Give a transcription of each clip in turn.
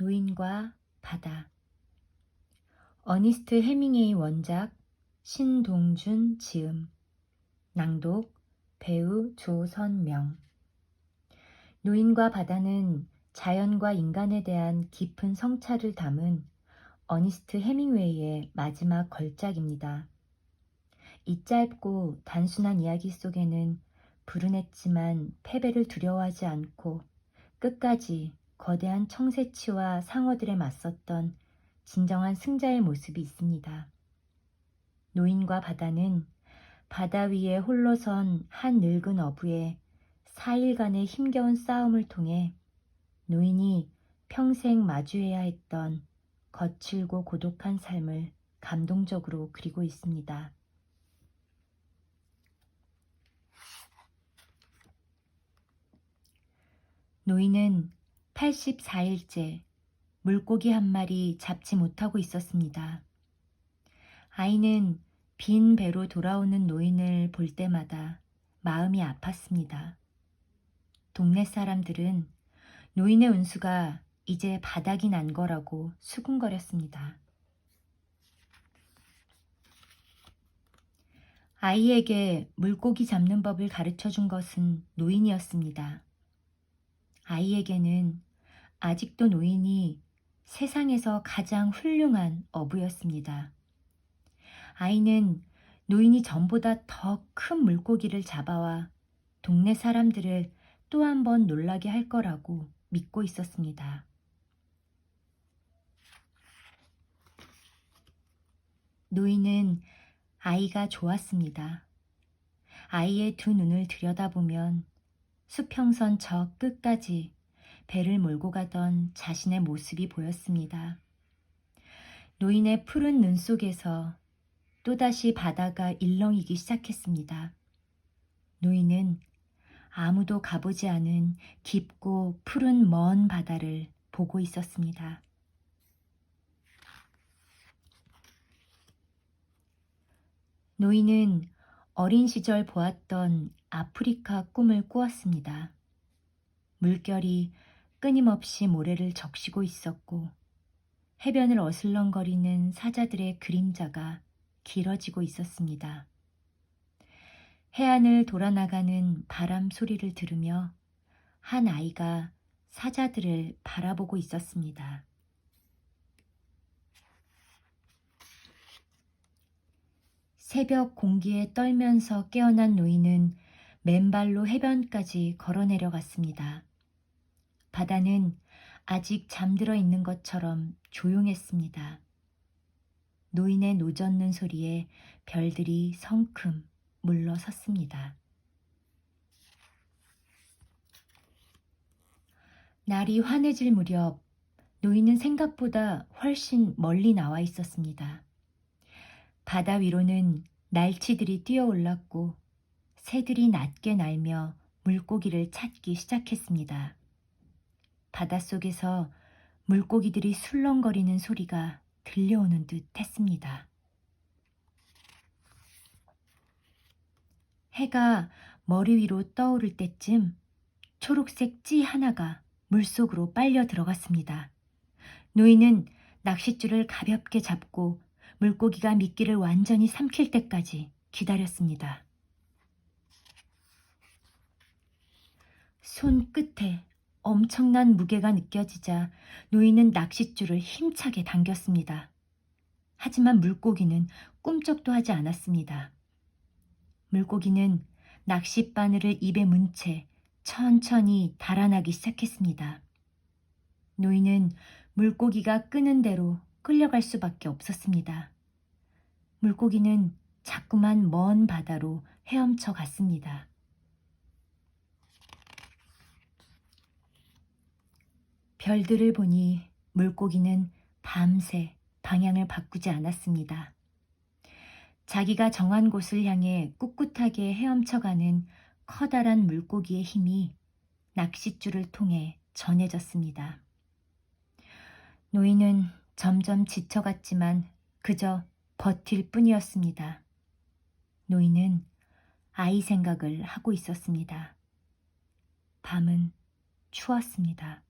노인과 바다. 어니스트 해밍웨이 원작, 신동준 지음, 낭독 배우 조선명. 노인과 바다는 자연과 인간에 대한 깊은 성찰을 담은 어니스트 해밍웨이의 마지막 걸작입니다. 이 짧고 단순한 이야기 속에는 불운했지만 패배를 두려워하지 않고 끝까지 거대한 청새치와 상어들에 맞섰던 진정한 승자의 모습이 있습니다. 노인과 바다는 바다 위에 홀로 선 한 늙은 어부의 4일간의 힘겨운 싸움을 통해 노인이 평생 마주해야 했던 거칠고 고독한 삶을 감동적으로 그리고 있습니다. 노인은 84일째 물고기 한 마리 잡지 못하고 있었습니다. 아이는 빈 배로 돌아오는 노인을 볼 때마다 마음이 아팠습니다. 동네 사람들은 노인의 운수가 이제 바닥이 난 거라고 수군거렸습니다. 아이에게 물고기 잡는 법을 가르쳐 준 것은 노인이었습니다. 아이에게는 아직도 노인이 세상에서 가장 훌륭한 어부였습니다. 아이는 노인이 전보다 더 큰 물고기를 잡아와 동네 사람들을 또 한 번 놀라게 할 거라고 믿고 있었습니다. 노인은 아이가 좋았습니다. 아이의 두 눈을 들여다보면 수평선 저 끝까지 배를 몰고 가던 자신의 모습이 보였습니다. 노인의 푸른 눈 속에서 또다시 바다가 일렁이기 시작했습니다. 노인은 아무도 가보지 않은 깊고 푸른 먼 바다를 보고 있었습니다. 노인은 어린 시절 보았던 아프리카 꿈을 꾸었습니다. 물결이 끊임없이 모래를 적시고 있었고 해변을 어슬렁거리는 사자들의 그림자가 길어지고 있었습니다. 해안을 돌아나가는 바람 소리를 들으며 한 아이가 사자들을 바라보고 있었습니다. 새벽 공기에 떨면서 깨어난 노인은 맨발로 해변까지 걸어 내려갔습니다. 바다는 아직 잠들어 있는 것처럼 조용했습니다. 노인의 노젓는 소리에 별들이 성큼 물러섰습니다. 날이 환해질 무렵 노인은 생각보다 훨씬 멀리 나와 있었습니다. 바다 위로는 날치들이 뛰어올랐고 새들이 낮게 날며 물고기를 찾기 시작했습니다. 바닷속에서 물고기들이 술렁거리는 소리가 들려오는 듯 했습니다. 해가 머리 위로 떠오를 때쯤 초록색 찌 하나가 물속으로 빨려 들어갔습니다. 노인은 낚싯줄을 가볍게 잡고 물고기가 미끼를 완전히 삼킬 때까지 기다렸습니다. 손끝에 엄청난 무게가 느껴지자 노인은 낚싯줄을 힘차게 당겼습니다. 하지만 물고기는 꿈쩍도 하지 않았습니다. 물고기는 낚싯바늘을 입에 문 채 천천히 달아나기 시작했습니다. 노인은 물고기가 끄는 대로 끌려갈 수밖에 없었습니다. 물고기는 자꾸만 먼 바다로 헤엄쳐 갔습니다. 별들을 보니 물고기는 밤새 방향을 바꾸지 않았습니다. 자기가 정한 곳을 향해 꿋꿋하게 헤엄쳐가는 커다란 물고기의 힘이 낚싯줄을 통해 전해졌습니다. 노인은 점점 지쳐갔지만 그저 버틸 뿐이었습니다. 노인은 아이 생각을 하고 있었습니다. 밤은 추웠습니다.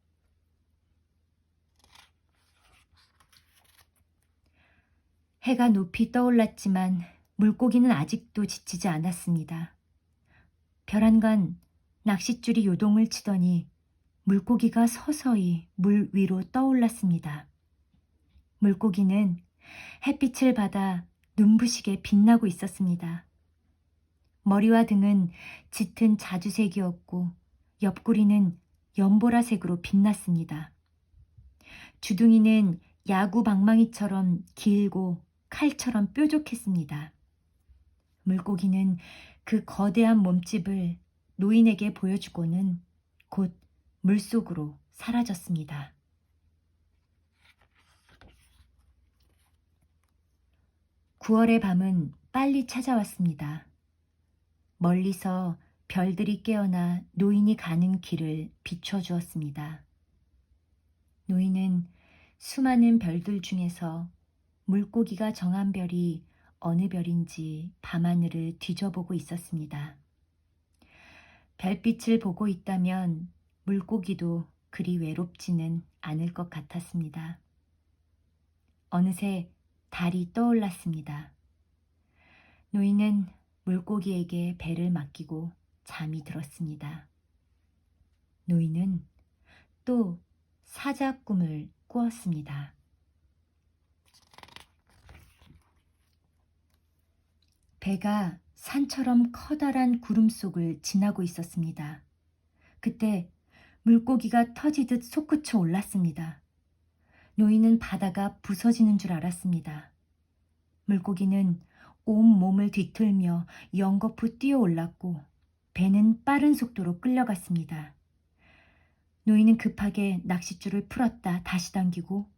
해가 높이 떠올랐지만 물고기는 아직도 지치지 않았습니다. 벼란간 낚싯줄이 요동을 치더니 물고기가 서서히 물 위로 떠올랐습니다. 물고기는 햇빛을 받아 눈부시게 빛나고 있었습니다. 머리와 등은 짙은 자주색이었고 옆구리는 연보라색으로 빛났습니다. 주둥이는 야구 방망이처럼 길고 칼처럼 뾰족했습니다. 물고기는 그 거대한 몸집을 노인에게 보여주고는 곧 물속으로 사라졌습니다. 9월의 밤은 빨리 찾아왔습니다. 멀리서 별들이 깨어나 노인이 가는 길을 비춰주었습니다. 노인은 수많은 별들 중에서 물고기가 정한 별이 어느 별인지 밤하늘을 뒤져보고 있었습니다. 별빛을 보고 있다면 물고기도 그리 외롭지는 않을 것 같았습니다. 어느새 달이 떠올랐습니다. 노인은 물고기에게 배를 맡기고 잠이 들었습니다. 노인은 또 사자 꿈을 꾸었습니다. 배가 산처럼 커다란 구름 속을 지나고 있었습니다. 그때 물고기가 터지듯 솟구쳐 올랐습니다. 노인은 바다가 부서지는 줄 알았습니다. 물고기는 온 몸을 뒤틀며 연거푸 뛰어 올랐고 배는 빠른 속도로 끌려갔습니다. 노인은 급하게 낚싯줄을 풀었다 다시 당기고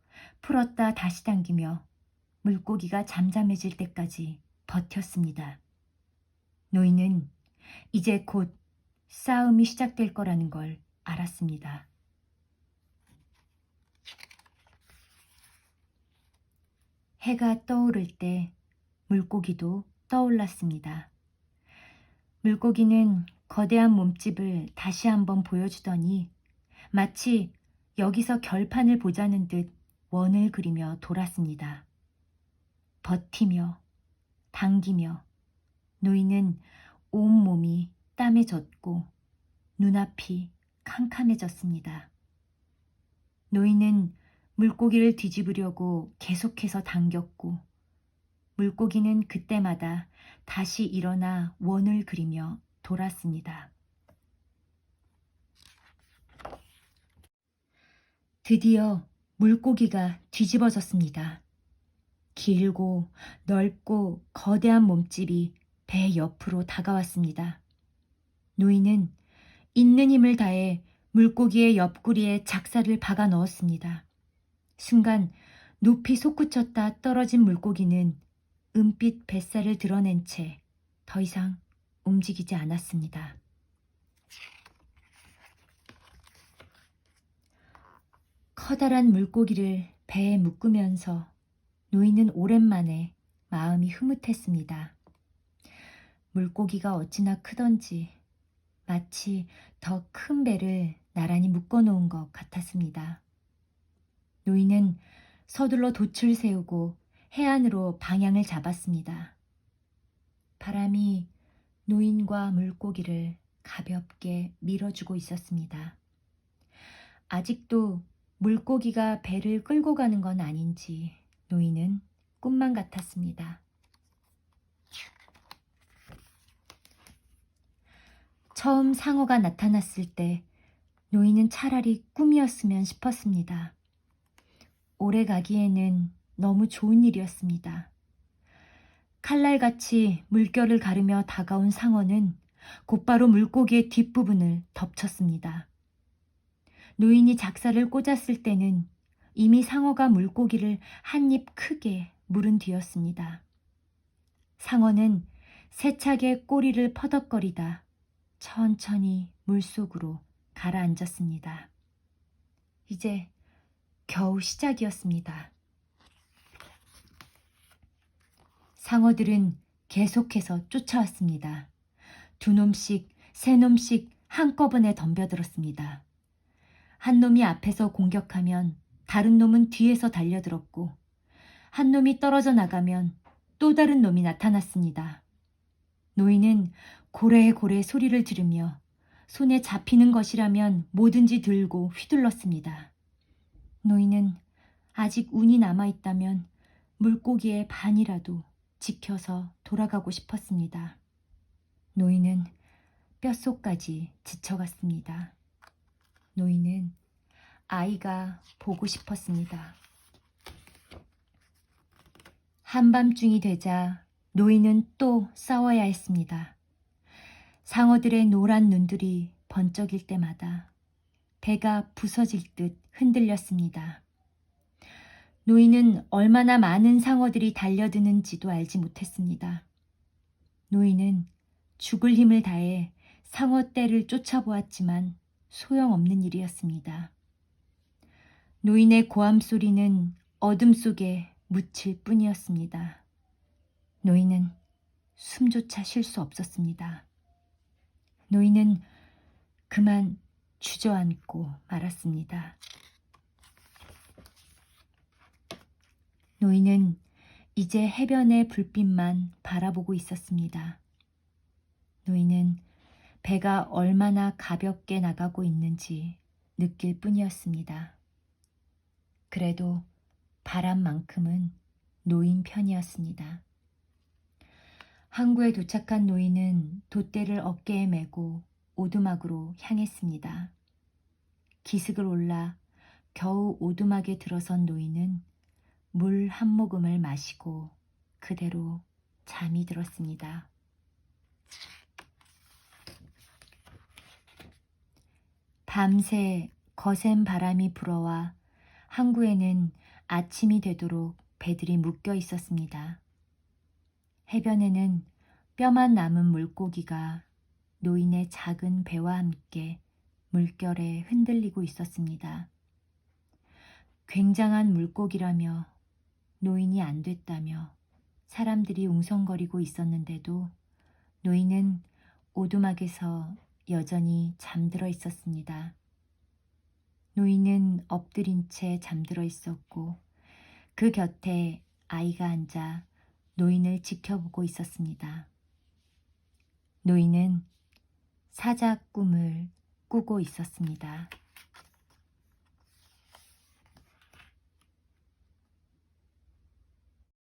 풀었다 다시 당기며 물고기가 잠잠해질 때까지 버텼습니다. 노인은 이제 곧 싸움이 시작될 거라는 걸 알았습니다. 해가 떠오를 때 물고기도 떠올랐습니다. 물고기는 거대한 몸집을 다시 한번 보여주더니 마치 여기서 결판을 보자는 듯 원을 그리며 돌았습니다. 버티며 당기며 노인은 온몸이 땀에 젖고 눈앞이 캄캄해졌습니다. 노인은 물고기를 뒤집으려고 계속해서 당겼고 물고기는 그때마다 다시 일어나 원을 그리며 돌았습니다. 드디어 물고기가 뒤집어졌습니다. 길고 넓고 거대한 몸집이 배 옆으로 다가왔습니다. 노인은 있는 힘을 다해 물고기의 옆구리에 작사를 박아 넣었습니다. 순간 높이 솟구쳤다 떨어진 물고기는 은빛 뱃살을 드러낸 채 더 이상 움직이지 않았습니다. 커다란 물고기를 배에 묶으면서 노인은 오랜만에 마음이 흐뭇했습니다. 물고기가 어찌나 크던지 마치 더 큰 배를 나란히 묶어놓은 것 같았습니다. 노인은 서둘러 돛을 세우고 해안으로 방향을 잡았습니다. 바람이 노인과 물고기를 가볍게 밀어주고 있었습니다. 아직도 물고기가 배를 끌고 가는 건 아닌지 노인은 꿈만 같았습니다. 처음 상어가 나타났을 때 노인은 차라리 꿈이었으면 싶었습니다. 오래 가기에는 너무 좋은 일이었습니다. 칼날같이 물결을 가르며 다가온 상어는 곧바로 물고기의 뒷부분을 덮쳤습니다. 노인이 작사를 꽂았을 때는 이미 상어가 물고기를 한 입 크게 물은 뒤였습니다. 상어는 세차게 꼬리를 퍼덕거리다 천천히 물속으로 가라앉았습니다. 이제 겨우 시작이었습니다. 상어들은 계속해서 쫓아왔습니다. 두 놈씩, 세 놈씩 한꺼번에 덤벼들었습니다. 한 놈이 앞에서 공격하면 다른 놈은 뒤에서 달려들었고 한 놈이 떨어져 나가면 또 다른 놈이 나타났습니다. 노인은 고래고래 소리를 지르며 손에 잡히는 것이라면 뭐든지 들고 휘둘렀습니다. 노인은 아직 운이 남아있다면 물고기의 반이라도 지켜서 돌아가고 싶었습니다. 노인은 뼛속까지 지쳐갔습니다. 노인은 아이가 보고 싶었습니다. 한밤중이 되자 노인은 또 싸워야 했습니다. 상어들의 노란 눈들이 번쩍일 때마다 배가 부서질 듯 흔들렸습니다. 노인은 얼마나 많은 상어들이 달려드는지도 알지 못했습니다. 노인은 죽을 힘을 다해 상어 떼를 쫓아보았지만 소용없는 일이었습니다. 노인의 고함 소리는 어둠 속에 묻힐 뿐이었습니다. 노인은 숨조차 쉴 수 없었습니다. 노인은 그만 주저앉고 말았습니다. 노인은 이제 해변의 불빛만 바라보고 있었습니다. 노인은 배가 얼마나 가볍게 나가고 있는지 느낄 뿐이었습니다. 그래도 바람만큼은 노인 편이었습니다. 항구에 도착한 노인은 돛대를 어깨에 메고 오두막으로 향했습니다. 기슭을 올라 겨우 오두막에 들어선 노인은 물 한 모금을 마시고 그대로 잠이 들었습니다. 밤새 거센 바람이 불어와 항구에는 아침이 되도록 배들이 묶여 있었습니다. 해변에는 뼈만 남은 물고기가 노인의 작은 배와 함께 물결에 흔들리고 있었습니다. 굉장한 물고기라며 노인이 안 됐다며 사람들이 웅성거리고 있었는데도 노인은 오두막에서 여전히 잠들어 있었습니다. 노인은 엎드린 채 잠들어 있었고 그 곁에 아이가 앉아 노인을 지켜보고 있었습니다. 노인은 사자 꿈을 꾸고 있었습니다.